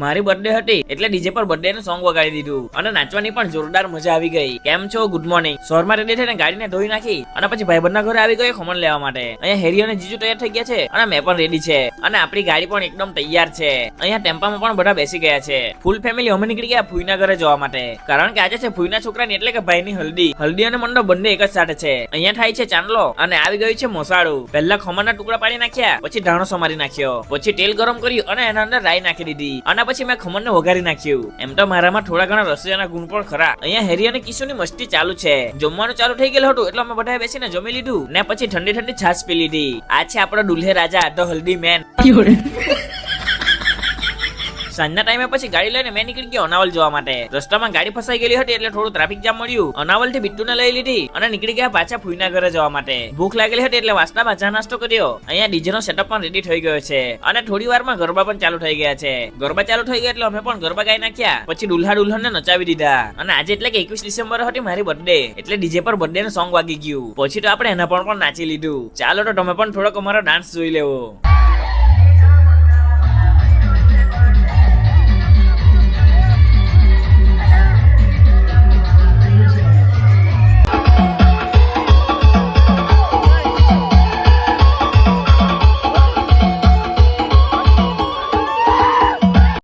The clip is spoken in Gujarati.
મારી બર્થડે હતી એટલે ડીજે પર બર્થડે નું સોંગ વગાડી દીધું અને નાચવાની પણ જોરદાર મજા આવી ગઈ. કેમ છો? Good morning. શોરમાં રેડી થઈને ગાડીને ધોઈ નાખી અને પછી ભાઈબંધના ઘરે આવી ગયો ખમણ લેવા માટે. અહીંયા હેરી અને જીજુ તૈયાર થઈ ગયા છે અને મેં પણ રેડી છે અને આપણી ગાડી પણ એકદમ તૈયાર છે. અહીંયા ટેમ્પામાં પણ બધા બેસી ગયા છે. ફૂલ ફેમિલી અમે નીકળી ગયા ફૂઈના ઘરે જવા માટે, કારણ કે આજે છે ફૂઈના છોકરાની એટલે કે ભાઈની હલ્દી અને મંડપ બંને એક જ સાથે છે. અહીંયા થાય છે ચાંદલો અને આવી ગયું છે મોસાળું. પહેલા ખમણના ટુકડા પાડી નાખ્યા, પછી ધાણો સમારી નાખ્યો, પછી તેલ ગરમ કર્યું અને એના અંદર રાઈ નાખી દીધી અને પછી મેં ખમણને વઘારી નાખ્યું. એમ તો મારામાં થોડા ઘણા રસોઈયાના ગુણ પણ ખરા. અહીંયા હેરી અને કિશુની મસ્તી ચાલુ છે. જમવાનું ચાલુ થઈ ગયેલું હતું એટલે અમે બધાએ બેસીને જમી લીધું ને પછી ઠંડી ઠંડી છાશ પી લીધી. આ છે આપણો દુલ્હે રાજા ધ હલ્દી મેન. સાંજના ટાઈમે પછી ગાડી લઈને મેં નીકળી ગયો અનાવલ જવા માટે. રસ્તામાં ગાડી ફસાઈ ગયેલી હતી એટલે થોડું ટ્રાફિક જામ મળ્યું. અનાવલ થી બિટ્ટુને લઈ લીધી અને નીકળી ગયા પાછા ફૂઈના ઘરે જવા માટે. ભૂખ લાગેલી હતી એટલે વાસણામાં ચા નાસ્તો કર્યો. અહીંયા ડીજે નો સેટઅપ પણ રેડી થઈ ગયો છે અને થોડી વારમાં ગરબા પણ ચાલુ થઈ ગયા છે. ગરબા ચાલુ થઈ ગયા એટલે અમે પણ ગરબા ગાઈ નાખ્યા. પછી દુલ્હા દુલ્હનને નચાવી દીધા અને આજે એટલે કે 21 ડિસેમ્બર હતી મારી બર્થડે એટલે ડીજે પર બર્થડે નું સોંગ વાગી ગયું. પછી તો આપણે એના પણ નાચી લીધું. ચાલો તો તમે પણ થોડોક અમારો ડાન્સ જોઈ લેવો.